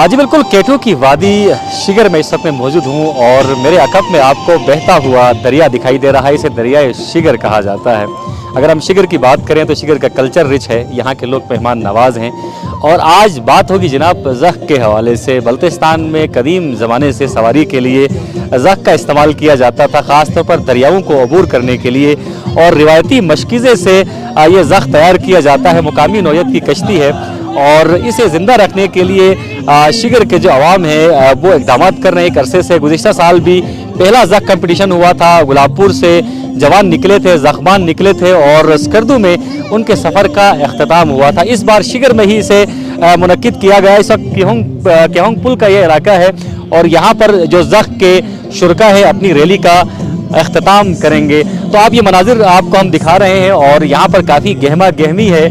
जी बिल्कुल, केटू की वादी शिगर में इस वक्त मैं मौजूद हूँ और मेरे अकब में आपको बहता हुआ दरिया दिखाई दे रहा है। इसे दरियाए शिगर कहा जाता है। अगर हम शिगर की बात करें तो शिगर का कल्चर रिच है, यहाँ के लोग मेहमान नवाज हैं। और आज बात होगी जनाब ज़ख़ के हवाले से। बल्तिस्तान में कदीम ज़माने से सवारी के लिए ज़ख़ का इस्तेमाल किया जाता था, ख़ास तौर पर दरियाओं को अबूर करने के लिए। और रिवायती मशकीज़े से ये ज़ख़ तैयार किया जाता है। मुकामी नौयत की कश्ती है और इसे ज़िंदा रखने के लिए शिगर के जो अवाम है वो इक़दाम कर रहे हैं एक अरसे से। गुज़िश्ता साल भी पहला ज़ख़ कंपटीशन हुआ था। गुलाबपुर से जवान निकले थे, ज़ख़बान निकले थे और स्कर्दू में उनके सफ़र का अख्ताम हुआ था। इस बार शिगर में ही इसे मुनक्किद किया गया। इस वक्त केहोंग पुल का ये इलाका है और यहाँ पर जो ज़ख़ के शुरका है अपनी रैली का अख्ताम करेंगे। तो आप ये मनाजिर आपको हम दिखा रहे हैं और यहाँ पर काफ़ी गहमा गहमी है।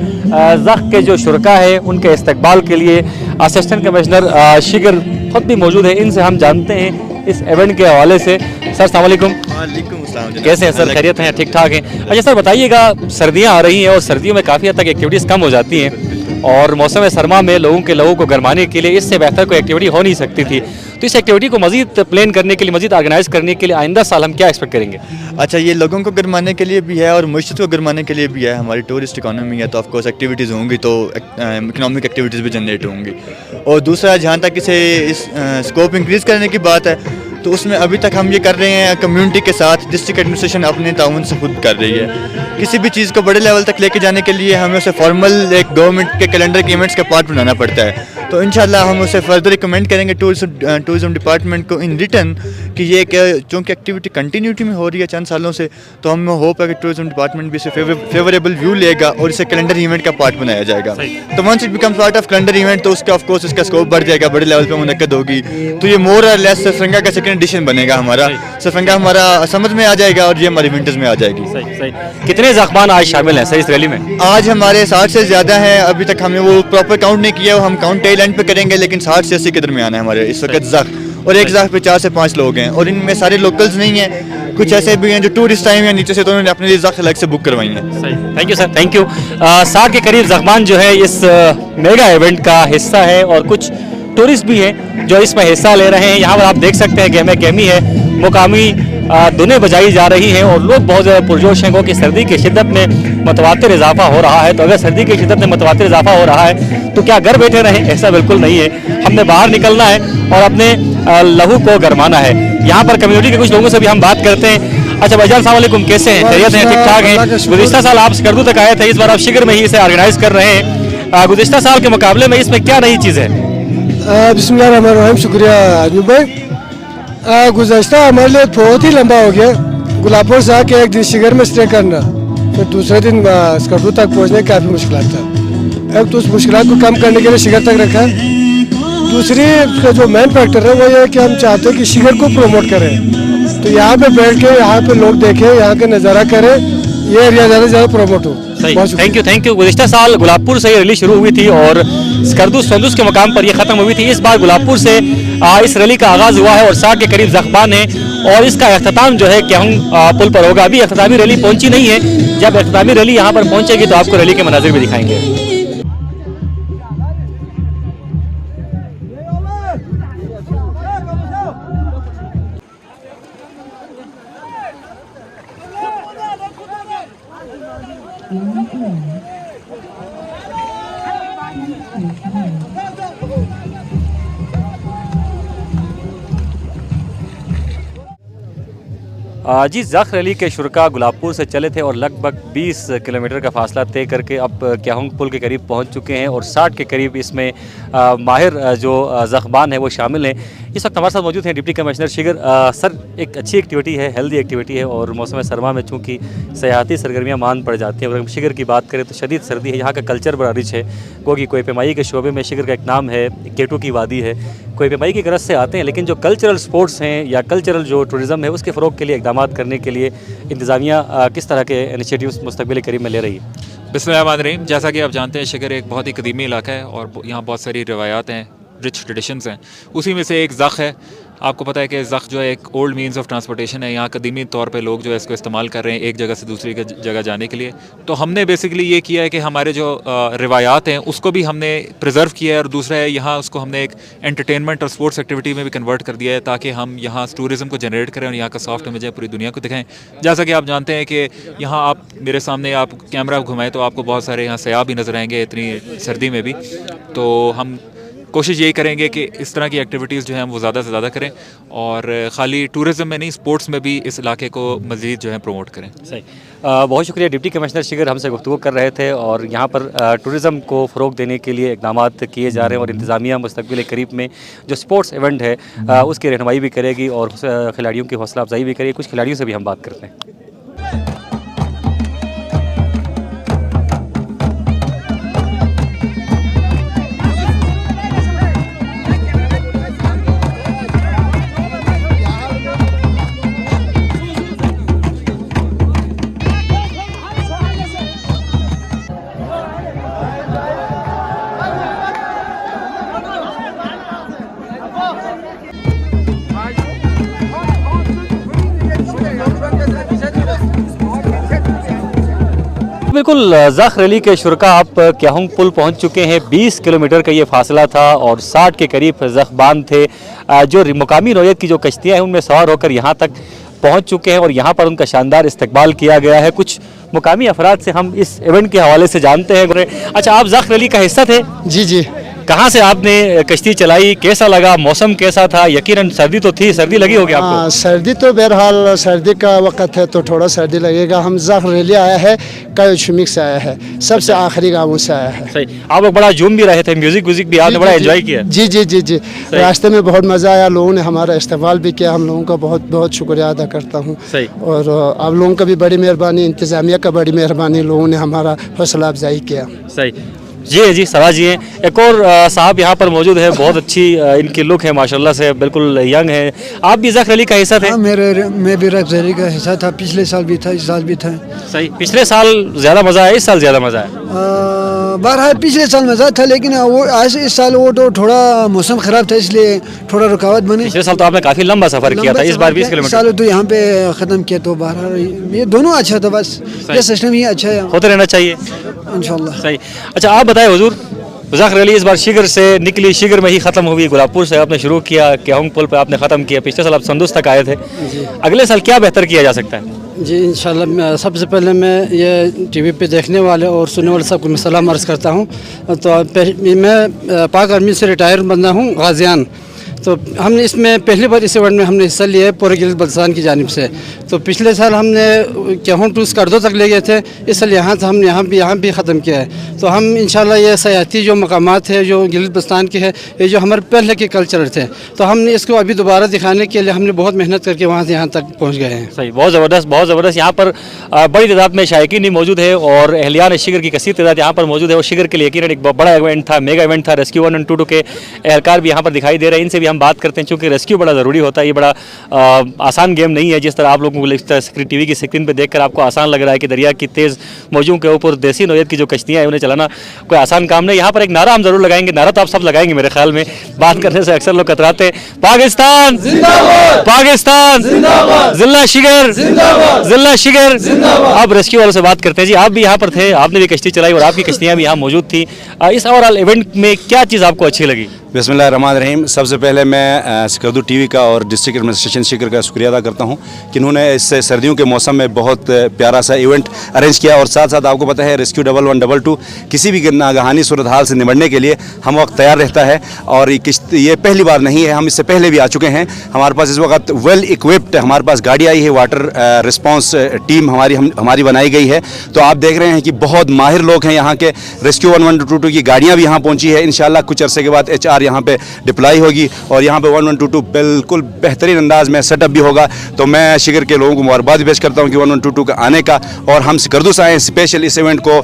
ज़ख़ के जो शुरका है उनके इस्तकबाल के लिए असिस्टेंट कमिश्नर शिगर खुद भी मौजूद है। इनसे हम जानते हैं इस इवेंट के हवाले से। सर अस्सलाम वालेकुम। कैसे हैं सर? खैरियत हैं? ठीक ठाक हैं? अच्छा सर बताइएगा, सर्दियाँ आ रही हैं और सर्दियों में काफ़ी हद तक एक्टिविटीज़ कम हो जाती हैं और मौसम सरमा में लोगों को गरमाने के लिए इससे बेहतर कोई एक्टिविटी हो नहीं सकती थी। तो इस एक्टिविटी को मज़ीद प्लान करने के लिए, मज़ीद ऑर्गेनाइज करने के लिए आइंदा साल हम क्या एक्सपेक्ट करेंगे? अच्छा, ये लोगों को गरमाने के लिए भी है और मुश्त को गरमाने के लिए भी है। हमारी टूरिस्ट इकोनॉमी है तो ऑफ कोर्स एक्टिविटीज़ होंगी तो इकोनॉमिक एक्टिविटीज़ भी जनरेट होंगी। और दूसरा, जहाँ तक इसे इस स्कोप इंक्रीज़ करने की बात है तो उसमें अभी तक हम ये कर रहे हैं कम्युनिटी के साथ। डिस्ट्रिक्ट एडमिनिस्ट्रेशन अपने ताउन से खुद कर रही है। किसी भी चीज़ को बड़े लेवल तक लेके जाने के लिए हमें उसे फॉर्मल एक गवर्नमेंट के कैलेंडर के इवेंट्स का पार्ट बनाना पड़ता है। तो इंशाल्लाह हम उसे फर्दर रिकमेंड करेंगे टूरिज्म डिपार्टमेंट को इन रिटर्न कि ये चूँकि एक्टिविटी कंटिन्यूटी में हो रही है चंद सालों से, तो हमें होप है कि टूरिज्म डिपार्टमेंट भी इसे फेवरेबल व्यू लेगा और इसे कैलेंडर इवेंट का पार्ट बनाया जाएगा। तो once it becomes part of calendar event तो उसका ऑफ कोर्स इसका स्कोप बढ़ जाएगा, बड़े लेवल पर मुनक्कद होगी। तो ये मोर और लेस सरफंगा का सेकंड एडिशन बनेगा हमारा। सरफंगा हमारा समझ में आ जाएगा और ये हमारी विंटर्स में आ जाएगी। सही। कितने ज़ख़बान आज शामिल हैं सर इस रैली में? आज हमारे 60 से ज़्यादा हैं। अभी तक हमने वो प्रॉपर काउंट नहीं किया, हम काउंट टेल एंड पे करेंगे, लेकिन 60 से 80 के दरमियान है हमारे इस वक्त ज़ख़। और एक ज़ख़ पे 4 से 5 लोग हैं और इनमें सारे लोकल्स नहीं हैं, कुछ ऐसे भी हैं जो टूरिस्ट टाइम या नीचे से, तो उन्होंने अपने लिए ज़ख़ अलग से बुक करवाई है। Thank you sir, thank you. 60 के करीब ज़ख़बान जो है इस मेगा इवेंट का हिस्सा है और कुछ टूरिस्ट भी हैं जो इसमें हिस्सा ले रहे हैं। यहाँ पर आप देख सकते हैं गहमा गहमी है, मुकामी धुनें बजाई जा रही हैं और लोग बहुत ज़्यादा पुरजोश हैं क्योंकि सर्दी की शिद्दत में मतवातिर इजाफा हो रहा है। तो अगर सर्दी की शिद्दत में मतवातिर इजाफा हो रहा है तो क्या घर बैठे रहें? ऐसा बिल्कुल नहीं है। हमने बाहर निकलना है और अपने लहू को गरमाना है। यहाँ पर कम्युनिटी के कुछ लोगों से भी हम बात करते हैं। अच्छा भाईजान अस्सलाम वालेकुम, कैसे हैं? खैरियत हैं? ठीक ठाक हैं? गुज़िश्ता साल आप स्कर्दू तक आए थे, इस बार आप शिगर में ही इसे ऑर्गेनाइज कर रहे हैं। गुज़िश्ता साल के मुकाबले में इसमें क्या नई चीज़ है? बिस्मिल्लाहिर्रहमानिर्रहीम, शुक्रिया आजमी भाई। गुज़श्ता हमारे लिए बहुत ही लंबा हो गया। गुलाबपुर से आके एक दिन शिगर में स्टे करना, फिर दूसरे दिन स्कर्दू तक पहुंचने की काफ़ी मुश्किल था। एक तो उस मुश्किल को कम करने के लिए शिगर तक रखा। दूसरी उसका जो मेन फैक्टर है वो ये है कि हम चाहते हैं कि शिगर को प्रमोट करें। तो यहाँ पे बैठ के यहाँ पे लोग देखें, यहाँ का नज़ारा करें, ये एरिया ज़्यादा से ज़्यादा प्रमोट हो। Thank you. गुज़िश्ता साल गुलाबपुर से ये रैली शुरू हुई थी और स्कर्दू सोंदुस के मकाम पर ये ख़त्म हुई थी। इस बार गुलाबपुर से इस रैली का आगाज़ हुआ है और 60 के करीब ज़ख़बान हैं और इसका अख्ताम जो है केहोंग पुल पर होगा। अभी अख्तामी रैली पहुंची नहीं है। जब अख्तामी रैली यहाँ पर पहुंचेगी तो आपको रैली के मनाज़िर भी दिखाएंगे। जी ज़ख्र अली के शुरका गुलाबपुर से चले थे और लगभग 20 किलोमीटर का फासला तय करके अब क्याहोंग पुल के करीब पहुंच चुके हैं और 60 के करीब इसमें माहिर जो ज़ख्बान है वो शामिल हैं। इस वक्त हमारे साथ मौजूद हैं डिप्टी कमिश्नर शिगर। सर, एक अच्छी एक्टिविटी है, हेल्दी एक्टिविटी है और मौसम सरमा में चूँकि सयाहती सरगर्मियाँ मान पड़ जाती हैं। अगर हम शिगर की बात करें तो शदीद सर्दी है, यहाँ का कल्चर बड़ा रिच है। क्योंकि कोई पेमाई के शोबे में शिगर का एक नाम है, केटू की वादी है, कोई पेमाई की गरज से आते हैं, लेकिन जो कल्चरल स्पोर्ट्स हैं या कल्चरल जो टूरिज़म है उसके फ़रोग के लिए इक़दाम करने के लिए इंतज़ामिया किस तरह के इनिशिएटिव्स मुस्तक़बिल करीब में ले रही है? बिस्मिल्लाहिर्रहमानिर्रहीम। जैसा कि आप जानते हैं, शिगर एक बहुत ही कदीमी इलाका है और यहाँ बहुत सारी रवायात हैं, रिच ट्रेडिशंस हैं। उसी में से एक ज़ख़ है। आपको पता है कि ज़ख़ जो है एक ओल्ड मीन्स ऑफ ट्रांसपोर्टेशन है। यहाँ कदीमी तौर पे लोग जो है इसको इस्तेमाल कर रहे हैं एक जगह से दूसरी जगह जाने के लिए। तो हमने बेसिकली ये किया है कि हमारे जो रिवायात हैं उसको भी हमने प्रिजर्व किया है और दूसरा है यहाँ उसको हमने एक एंटरटेनमेंट और स्पोर्ट्स एक्टिविटी में भी कन्वर्ट कर दिया है ताकि हम यहाँ टूरिज़म को जनरेट करें और यहाँ का सॉफ्ट इमेज है पूरी दुनिया को दिखाएं। जैसा कि आप जानते हैं कि यहाँ आप मेरे सामने आप कैमरा घुमाएं तो आपको बहुत सारे यहाँ सयाह भी नज़र आएंगे इतनी सर्दी में भी। तो हम कोशिश यही करेंगे कि इस तरह की एक्टिविटीज़ जो हैं वो ज़्यादा से ज़्यादा करें और ख़ाली टूरिज़म में नहीं, स्पोर्ट्स में भी इस इलाके को मज़ीद जो है प्रमोट करें। सही। बहुत शुक्रिया। डिप्टी कमिश्नर शिगर हमसे गुफ्तगू कर रहे थे और यहाँ पर टूरिज़म को फ़रोग देने के लिए इक़दाम किए जा रहे हैं और इंतज़ामिया मुस्तक़बिल करीब में जो स्पोर्ट्स इवेंट है उसकी रहनुमाई भी करेगी और खिलाड़ियों की हौसला अफजाई भी करेगी। कुछ खिलाड़ियों से भी हम बात करते हैं। बिल्कुल ज़ख्र अली के शुरका आप क्याहोंग पुल पहुंच चुके हैं। 20 किलोमीटर का ये फासला था और 60 के करीब ज़ख्बान थे जो मुकामी नौयत की जो कश्तियाँ हैं उनमें सवार होकर यहाँ तक पहुंच चुके हैं और यहाँ पर उनका शानदार इस्तकबाल किया गया है। कुछ मुकामी अफराद से हम इस इवेंट के हवाले से जानते हैं। अच्छा, आप ज़ख्र अली का हिस्सा थे? जी जी। कहाँ से आपने कश्ती चलाई, कैसा लगा, मौसम कैसा था? यकीनन सर्दी तो थी, सर्दी लगी होगी आपको? हाँ, सर्दी तो बहरहाल सर्दी का वक्त है तो थोड़ा सर्दी लगेगा। हम ज़ख्र अली आया है, कयोशमिक से आया है, सबसे आखिरी गाँवों से आया है। सही। आप लोग बड़ा झूम भी रहे थे, म्यूजिक व्यूजिक भी आपने बड़ा एंजॉय किया? जी जी जी जी। रास्ते में बहुत मज़ा आया, लोगों ने हमारा इस्तेमाल भी किया। हम लोगों का बहुत बहुत शुक्रिया अदा करता हूँ। सही। और आप लोगों का भी बड़ी मेहरबानी, इंतज़ामिया का बड़ी मेहरबानी, लोगों ने हमारा हौसला अफजाई किया। सही जी जी। सवाल जी हैं, एक और साहब यहाँ पर मौजूद है, बहुत अच्छी इनकी लुक है माशाल्लाह से, बिल्कुल यंग है। आप भी ज़ख्र अली का हिस्सा थे? हाँ, मैं भी ज़ख्र अली का हिस्सा था। पिछले साल भी था, इस साल भी था। सही। पिछले साल ज़्यादा मज़ा आया, इस साल ज़्यादा मज़ा आया? बहरहाल पिछले साल मज़ा था, लेकिन वो आज इस साल वो तो थोड़ा मौसम ख़राब था इसलिए थोड़ा रुकावट बनी। पिछले साल तो आपने काफ़ी लंबा सफ़र किया था, इस बार 20 किलोमीटर। साल तो यहाँ पे ख़त्म किया, तो बहरहाल ये दोनों अच्छा था। बस ये सिस्टम ही अच्छा है, होते रहना चाहिए इंशाल्लाह। सही। अच्छा, आप बताएं हुजूर, ज़ख्र अली इस बार शिगर से निकली, शिगर में ही ख़त्म हुई। गुलाबपुर से आपने शुरू किया, क्याहोंग पुल पर आपने ख़त्म किया। पिछले साल आप संदूस तक आए थे, अगले साल क्या बेहतर किया जा सकता है? जी इंशाल्लाह। सबसे पहले मैं ये टीवी पे देखने वाले और सुनने वाले सबको मैं सलाम अर्ज़ करता हूँ। तो मैं पाक आर्मी से रिटायर बंदा हूँ, गाज़ियान। तो हमने इसमें पहली बार इस इवेंट में हमने हिस्सा लिया है पूरे गिलगित बल्तिस्तान की जानिब से। तो पिछले साल हमने क्याहोंग टू स्कर्दो तक ले गए थे, इस साल यहाँ से हमने यहाँ भी ख़त्म किया है। तो हम इंशाल्लाह ये सयाहती जो मकामात है जो गिलगित बल्तिस्तान के है, ये जो हमारे पहले के कल्चर थे, तो हमने इसको अभी दोबारा दिखाने के लिए हमने बहुत मेहनत करके वहाँ से यहाँ तक पहुँच गए हैं। सही, बहुत ज़बरदस्त, बहुत ज़बरदस्त। यहाँ पर बड़ी तादाद में शायकीन भी मौजूद है और अहलियान शिगर की कसीर तादाद यहाँ पर मौजूद है। और शिगर के लिए यकीनन एक बड़ा इवेंट था, मेगा इवेंट था। रेस्क्यू 1 और 2 के एहलकार भी यहाँ पर दिखाई दे रहे हैं, इनसे भी हम बात करते हैं क्योंकि रेस्क्यू बड़ा ज़रूरी होता है। ये बड़ा आसान गेम नहीं है जिस तरह आप लोगों को टीवी की स्क्रीन पे देखकर आपको आसान लग रहा है कि दरिया की तेज़ मौजों के ऊपर देसी नौयत की जो कश्तियाँ हैं उन्हें चलाना कोई आसान काम नहीं। यहाँ पर एक नारा हम ज़रूर लगाएंगे, नारा तो आप सब लगाएंगे मेरे ख्याल में, बात करने से अक्सर लोग कतराते हैं। पाकिस्तान जिंदाबाद, पाकिस्तान जिंदाबाद, जिला शिगर जिंदाबाद, जिला शिगर जिंदाबाद। अब रेस्क्यू वालों से बात करते हैं। जी, आप भी यहाँ पर थे, आपने भी कश्ती चलाई और आपकी कश्तियाँ भी यहाँ मौजूद थी। इस ओवरऑल इवेंट में क्या चीज़ आपको अच्छी लगी? बिस्मिल्लाहिर्रहमानिर्रहीम। सबसे पहले मैं स्कर्दू टीवी का और डिस्ट्रिक्ट एडमिनिस्ट्रेशन शिगर का शुक्रिया अदा करता हूं कि इन्होंने इस सर्दियों के मौसम में बहुत प्यारा सा इवेंट अरेंज किया। और साथ साथ आपको पता है रेस्क्यू 1112 किसी भी नागहानी सूरत हाल से निपटने के लिए हम वक्त तैयार रहता है। और ये पहली बार नहीं है, हम इससे पहले भी आ चुके हैं। हमारे पास इस वक्त वेल इक्विप्ड हमारे पास गाड़ी आई है, वाटर रिस्पॉन्स टीम हमारी बनाई गई है। तो आप देख रहे हैं कि बहुत माहिर लोग हैं यहाँ के। रेस्क्यू 1122 की गाड़ियाँ भी यहाँ पहुँची है। इंशाल्लाह कुछ अरसे के बाद HR यहाँ पे डिप्लाई होगी और यहाँ पे 1122 बिल्कुल बेहतरीन अंदाज में सेटअप भी होगा। तो मैं शिगर के लोगों को मुबारकबाद भी पेश करता हूँ कि 1122 का आने का, और हम स्कर्दू से आए स्पेशल इस इवेंट को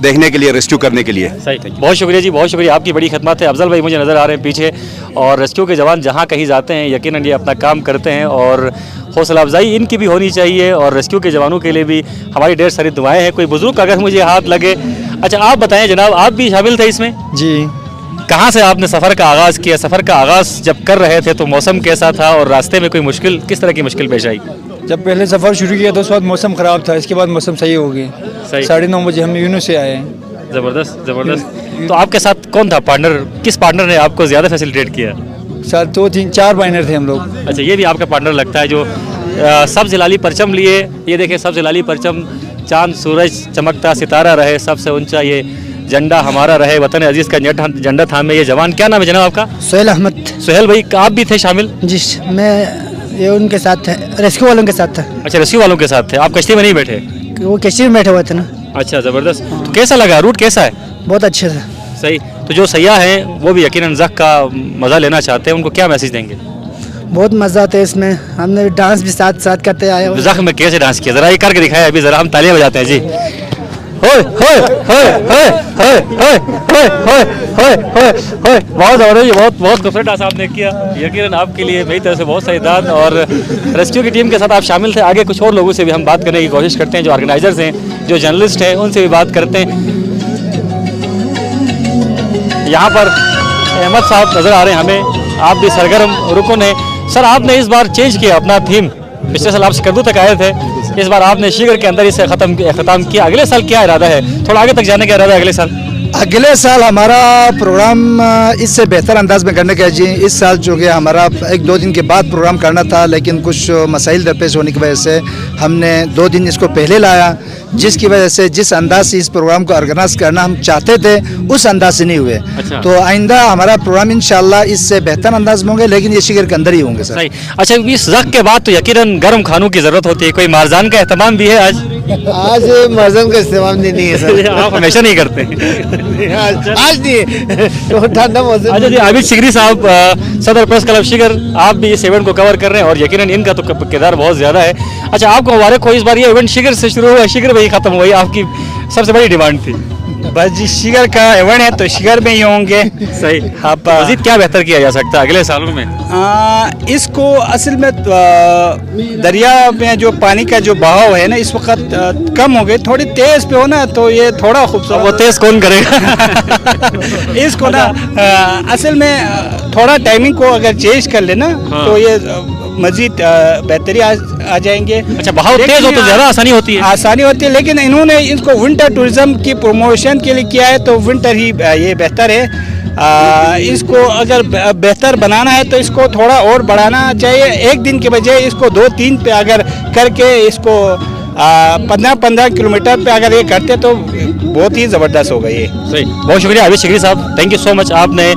देखने के लिए, रेस्क्यू करने के लिए। सही, बहुत शुक्रिया जी, बहुत शुक्रिया, आपकी बड़ी खिदमत है। अफजल भाई मुझे नज़र आ रहे हैं पीछे, और रेस्क्यू के जवान जहाँ कहीं जाते हैं यकीनन ये अपना काम करते हैं, और हौसला अफजाई इनकी भी होनी चाहिए, और रेस्क्यू के जवानों के लिए भी हमारी ढेर सारी दुआएं हैं। कोई बुजुर्ग अगर मुझे हाथ लगे। अच्छा, आप बताएं जनाब, आप भी शामिल थे इसमें? जी। कहाँ से आपने सफ़र का आगाज़ किया? सफ़र का आगाज़ जब कर रहे थे तो मौसम कैसा था, और रास्ते में कोई मुश्किल, किस तरह की मुश्किल पेश आई? जब पहले सफ़र शुरू किया तो उस वक्त मौसम ख़राब था, इसके बाद मौसम सही हो गया। सही। 9:30 बजे हम यूनो से आए हैं। ज़बरदस्त ज़बरदस्त। तो आपके साथ कौन था पार्टनर? किस पार्टनर ने आपको ज़्यादा फैसिलिटेट किया? साथ 2 3 4 बाइनर थे हम लोग। अच्छा, ये भी आपका पार्टनर लगता है जो सब्ज़ लाली परचम लिए। ये देखें, सब्ज़ लाली परचम, चांद सूरज चमकता सितारा रहे, सबसे ऊंचा ये झंडा हमारा रहे, वतन अजीज़ का झंडा थामे ये जवान। क्या नाम है जनाब आपका? सोहेल अहमद। सुहेल भाई, आप भी थे शामिल? जी, मैं ये उनके साथ था, रेस्क्यू वालों के साथ था। अच्छा, रेस्क्यू वालों के साथ थे, आप कश्ती में नहीं बैठे? वो कश्ती में बैठे हुए थे ना। अच्छा, ज़बरदस्त। तो कैसा लगा, रूट कैसा है? बहुत अच्छे था। सही। तो जो सयाह हैं वो भी यकीनन ज़ख का मज़ा लेना चाहते हैं, उनको क्या मैसेज देंगे? बहुत मज़ा आता है इसमें, हमने डांस भी साथ साथ करते आए। ज़ख में कैसे डांस किया, ज़रा ये करके दिखाया अभी, ज़रा हम तालियां बजाते हैं जी। होय होय होय होय होय होय होय होय होय होय होय। बहुत ज़बरदस्त, बहुत बहुत खूबसूरत डांस आपने किया। यकीनन आपके लिए मेरी तरफ से बहुत सारी दाद। और रेस्क्यू की टीम के साथ आप शामिल थे। आगे कुछ और लोगों से भी हम बात करने की कोशिश करते हैं, जो ऑर्गेनाइजर्स हैं, जो जर्नलिस्ट हैं, उनसे भी बात करते हैं। यहाँ पर अहमद साहब नज़र आ रहे हैं हमें, आप भी सरगर्म रुकन हैं। सर, आपने इस बार चेंज किया अपना थीम, पिछले साल आप स्कर्दू तक आए थे, इस बार आपने शिगर के अंदर इसे ख़त्म किया। अगले साल क्या इरादा है, थोड़ा आगे तक जाने का इरादा है अगले साल? अगले साल हमारा प्रोग्राम इससे बेहतर अंदाज में करने का है जी। इस साल जो कि हमारा 1-2 दिन के बाद प्रोग्राम करना था, लेकिन कुछ मसाइल दरपेश होने की वजह से हमने 2 दिन इसको पहले लाया, जिसकी वजह से जिस अंदाज से इस प्रोग्राम को ऑर्गेनाइज करना हम चाहते थे उस अंदाज से नहीं हुए। अच्छा। तो आइंदा हमारा प्रोग्राम इंशाल्लाह इससे बेहतर अंदाज में होंगे, लेकिन ये शिगर के अंदर ही होंगे सर। सही। अच्छा, इस ज़ख के बाद तो यकीनन गर्म खानों की ज़रूरत होती है, कोई मारजान का एहतमाम भी है आज? आज मर्जन का इस्तेमाल नहीं है सर। आप हमेशा नहीं करते? आज नहीं, तो ठंडा मौसम। अच्छा जी, आबिद शिगरी साहब, सदर प्रेस क्लब शिगर, आप भी इस इवेंट को कवर कर रहे हैं, और यकीनन इनका तो किरदार बहुत ज़्यादा है। अच्छा, आपको मुबारक हो, इस बार ये इवेंट शिगर से शुरू हुआ, शिगर में ही ख़त्म हुई, आपकी सबसे बड़ी डिमांड थी। बस जी, शिगर का इवेंट है तो शिगर में ही होंगे। सही। आप मज़ीद क्या बेहतर किया जा सकता है अगले सालों में? इसको असल में दरिया में जो पानी का जो बहाव है ना इस वक्त कम हो गए, थोड़ी तेज़ पे हो ना तो ये थोड़ा खूबसूरत। वो तेज़ कौन करेगा? इसको ना असल में थोड़ा टाइमिंग को अगर चेंज कर लेना तो ये मजीद बेहतरी आ जाएंगे। अच्छा, बहाव तेज हो तो ज़्यादा आसानी होती है? आसानी होती है, लेकिन इन्होंने इसको विंटर टूरिज्म की प्रमोशन के लिए किया है, तो विंटर ही ये बेहतर है। इसको अगर बेहतर बनाना है तो इसको थोड़ा और बढ़ाना चाहिए। एक दिन के बजाय इसको 2-3 पे अगर करके इसको 15-15 किलोमीटर पे अगर ये करते तो बहुत ही ज़बरदस्त होगा ये। सही। बहुत शुक्रिया आबिद शिगरी साहब, थैंक यू सो मच, आपने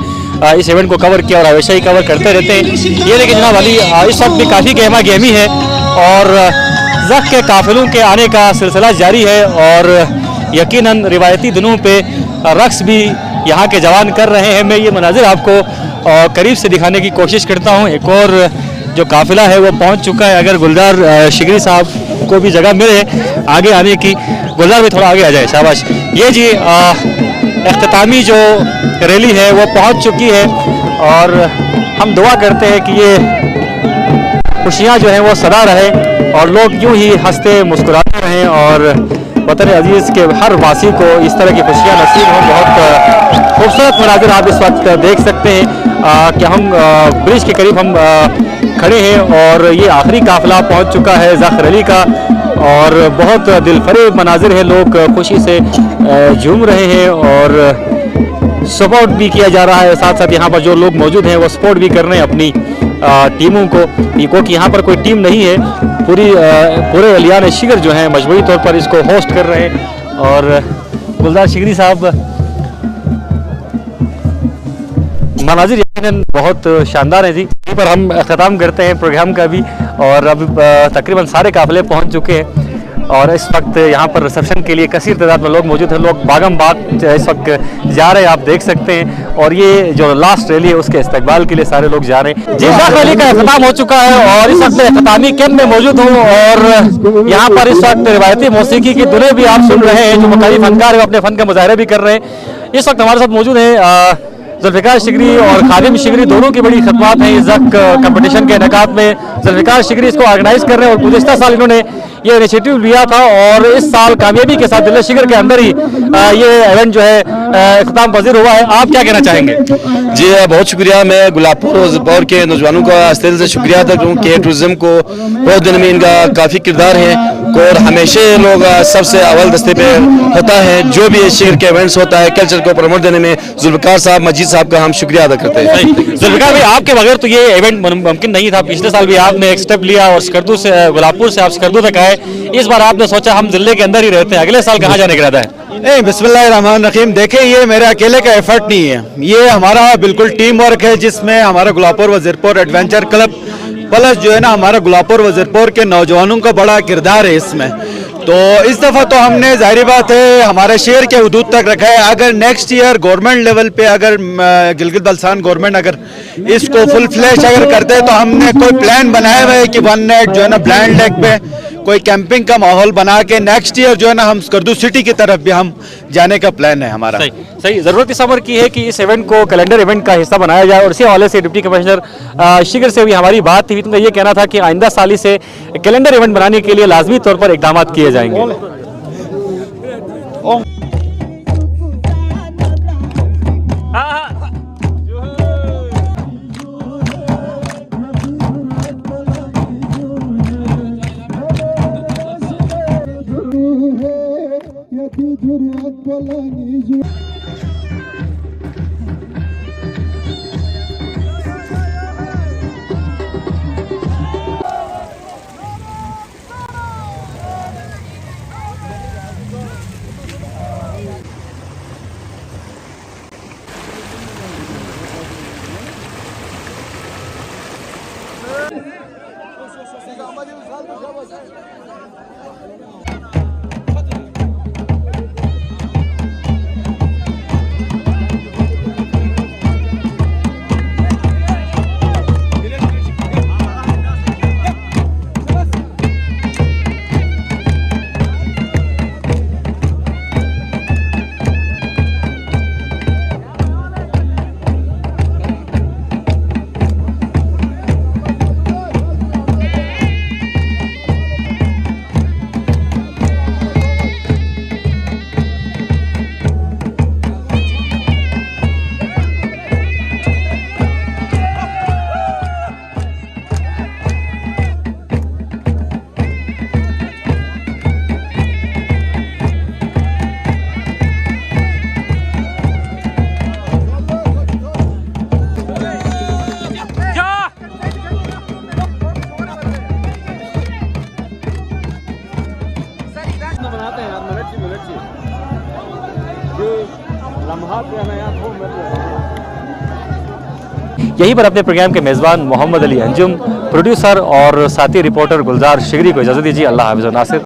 इस इवेंट को कवर किया और हमेशा ही कवर करते रहते हैं। ये देखिए जनाब अली, इस वक्त भी काफ़ी गहमा गहमी है, और ज़ख के काफिलों के आने का सिलसिला जारी है, और यकीनन रिवायती दिनों पे रक्स भी यहाँ के जवान कर रहे हैं। मैं ये मनाजिर आपको करीब से दिखाने की कोशिश करता हूँ। एक और जो काफिला है वो पहुँच चुका है। अगर गुलजार शिगरी साहब को भी जगह मिले आगे आने की, गुलजार भी थोड़ा आगे आ जाए, शाबाश। ये जी इख्तितामी जो रैली है वो पहुँच चुकी है, और हम दुआ करते हैं कि ये खुशियाँ जो हैं वो सदा रहे, और लोग यूँ ही हंसते मुस्कुराते रहें, और वतन अजीज़ के हर वासी को इस तरह की खुशियाँ नसीब हों। बहुत खूबसूरत मनाजिर आप इस वक्त देख सकते हैं कि हम ब्रिज के करीब हम खड़े हैं, और ये आखिरी काफिला पहुंच चुका है ज़ख रैली का, और बहुत दिलफरेब मनाजिर है, लोग खुशी से झूम रहे हैं, और सपोर्ट भी किया जा रहा है, साथ साथ यहाँ पर जो लोग मौजूद हैं वो सपोर्ट भी कर रहे हैं अपनी टीमों को, क्योंकि यहाँ पर कोई टीम नहीं है, पूरे अलियान शिगर जो हैं मजबूरी तौर पर इसको होस्ट कर रहे हैं। और गुलजार शिगरी साहब, मनाजिर यकीनन बहुत शानदार है जी। यहीं पर हम ख़त्म करते हैं प्रोग्राम का भी, और अब तकरीबन सारे काफ़िले पहुंच चुके हैं और इस वक्त यहाँ पर रिसेप्शन के लिए कसीर तादाद में लोग मौजूद हैं। लोग बागम बाग इस वक्त जा रहे हैं, आप देख सकते हैं, और ये जो लास्ट रैली है उसके इस्तकबाल के लिए सारे लोग जा रहे हैं। जी, रैली का अख्ताम हो चुका है और इस वक्त अख्तामी कैंप में मौजूद हूँ, और यहाँ पर इस वक्त रिवायती मौसीकी की धुनें भी आप सुन रहे हैं, जो मकामी फनकार है अपने फ़न का मुजाहरा भी कर रहे हैं। इस वक्त हमारे साथ मौजूद है जुल्फ़िकार शिगरी और खादिम शिगरी, दोनों की बड़ी खदमात हैं इस कंपटीशन के इनेकात में। जुल्फ़िकार शिगरी इसको ऑर्गेनाइज कर रहे हैं और गुज़िश्ता साल इन्होंने ये इनिशिएटिव लिया था, और इस साल कामयाबी के साथ दिल शिगर के अंदर ही ये इवेंट जो है इख्तिताम पजीर हुआ है। आप क्या कहना चाहेंगे? जी बहुत शुक्रिया, मैं गुलाबपुर और ज़फ़र के नौजवानों का इस तरह से शुक्रिया अदा करूँ कि टूरिज़्म को बहुत दिन में इनका काफ़ी किरदार है, और हमेशा लोग सबसे अव्वल दस्ते पे होता है जो भी शिगर के इवेंट्स होता है, कल्चर को प्रमोट देने में जुल्फ़िकार साहब, मजीद साहब का हम शुक्रिया अदा करते हैं। जुल्फ़िकार भाई, आपके बगैर तो ये इवेंट मुमकिन नहीं था। पिछले साल भी आपने एक स्टेप लिया और स्कर्दू से गुलाबपुर से आप स्कर्दू तक आए, इस बार आपने सोचा हम जिले के अंदर ही रहते हैं, अगले साल कहाँ जाने का इरादा है? नहीं, बिस्मिल्लाहिर्रहमानिर्रहीम। देखें, ये मेरे अकेले का एफर्ट नहीं है, ये हमारा बिल्कुल टीम वर्क है, जिसमें हमारा Gulabpur Wazirpur adventure club plus जो है ना हमारा गुलाबपुर वज़ीरपुर के नौजवानों का बड़ा किरदार है इसमें। तो इस दफ़ा तो हमने ज़ाहिर बात है हमारे शहर के हदूद तक रखा है। अगर नेक्स्ट ईयर गवर्नमेंट लेवल पे अगर गिलगित बल्तिस्तान गवर्नमेंट अगर इसको फुल फ्लैश अगर करते हैं, तो हमने कोई प्लान बनाया हुआ है कि वन नाइट जो है ना ब्लाइंड लेक पे कोई कैंपिंग का माहौल बना के नेक्स्ट ईयर जो है ना हम स्कर्दू सिटी की तरफ भी हम जाने का प्लान है हमारा। सही ज़रूरत इस अमर की है कि इस इवेंट को कैलेंडर इवेंट का हिस्सा बनाया जाए, और इसी हवाले से डिप्टी कमिश्नर शिगर से भी हमारी बात थी, तो ये कहना था कि आइंदा साली से कैलेंडर इवेंट बनाने के लिए लाजमी तौर पर इकदाम किए जाएंगे। यहीं पर अपने प्रोग्राम के मेज़बान मोहम्मद अली अंजुम, प्रोड्यूसर और साथी रिपोर्टर गुलजार शिगरी को इजाज़त दीजिए। अल्लाह हाफ़िज़। नासिर।